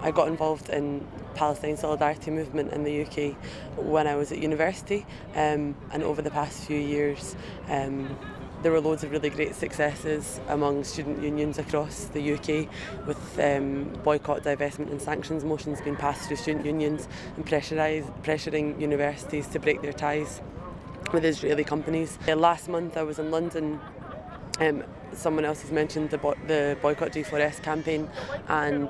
I got involved in Palestine Solidarity movement in the UK when I was at university, and over the past few years there were loads of really great successes among student unions across the UK, with boycott, divestment and sanctions motions being passed through student unions and pressuring universities to break their ties with Israeli companies. Last month I was in London. Someone else has mentioned the Boycott G4S campaign, and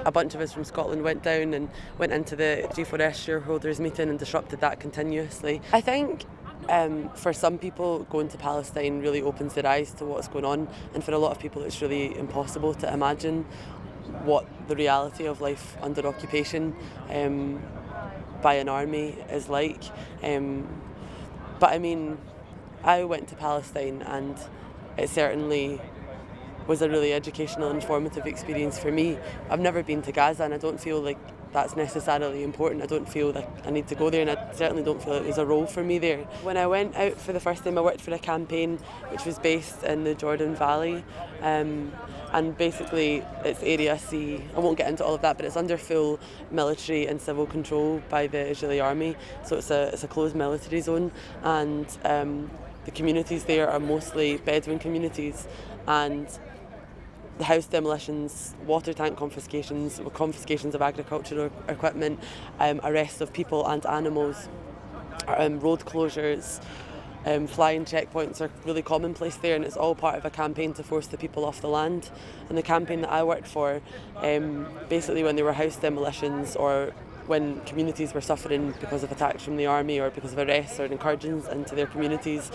a bunch of us from Scotland went down and went into the G4S shareholders meeting and disrupted that continuously. I think for some people, going to Palestine really opens their eyes to what's going on, and for a lot of people it's really impossible to imagine what the reality of life under occupation by an army is like. But I mean, I went to Palestine and it certainly was a really educational and informative experience for me. I've never been to Gaza and I don't feel like that's necessarily important. I don't feel like I need to go there, and I certainly don't feel like there's a role for me there. When I went out for the first time, I worked for a campaign which was based in the Jordan Valley, and basically it's Area C. I won't get into all of that, but it's under full military and civil control by the Israeli army, so it's a closed military zone, and the communities there are mostly Bedouin communities, and the house demolitions, water tank confiscations of agricultural equipment, arrests of people and animals, road closures, flying checkpoints are really commonplace there, and it's all part of a campaign to force the people off the land. And the campaign that I worked for, basically when there were house demolitions or when communities were suffering because of attacks from the army or because of arrests or incursions into their communities,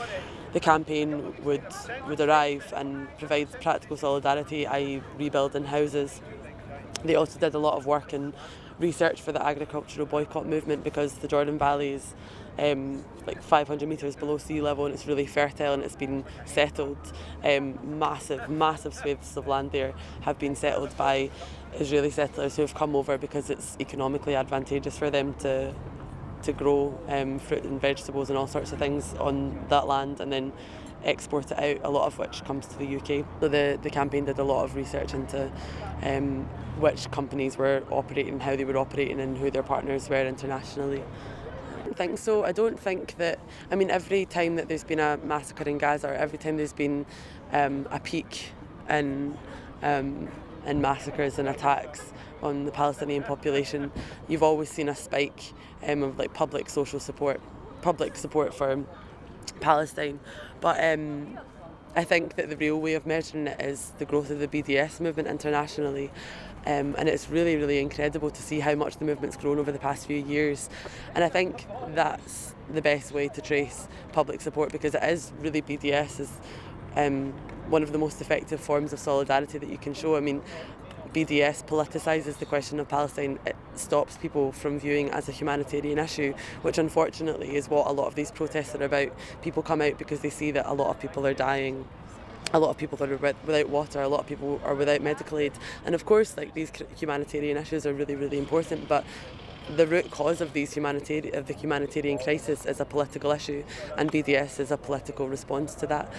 the campaign would arrive and provide practical solidarity, i.e. rebuilding houses. They also did a lot of work and research for the agricultural boycott movement, because the Jordan Valley is like 500 metres below sea level and it's really fertile and it's been settled. Massive swathes of land there have been settled by Israeli settlers who have come over because it's economically advantageous for them to grow fruit and vegetables and all sorts of things on that land and then export it out, a lot of which comes to the UK. So the campaign did a lot of research into which companies were operating, how they were operating and who their partners were internationally. I don't think so. I don't think that, I mean, every time that there's been a massacre in Gaza, or every time there's been a peak in massacres and attacks on the Palestinian population, you've always seen a spike of like public support for Palestine. But I think that the real way of measuring it is the growth of the BDS movement internationally. And it's really, really incredible to see how much the movement's grown over the past few years. And I think that's the best way to trace public support, because it is really, BDS is one of the most effective forms of solidarity that you can show. I mean, BDS politicises the question of Palestine. It stops people from viewing it as a humanitarian issue, which unfortunately is what a lot of these protests are about. People come out because they see that a lot of people are dying, a lot of people are without water, a lot of people are without medical aid, and of course like these humanitarian issues are really, really important, but the root cause of the humanitarian crisis is a political issue, and BDS is a political response to that.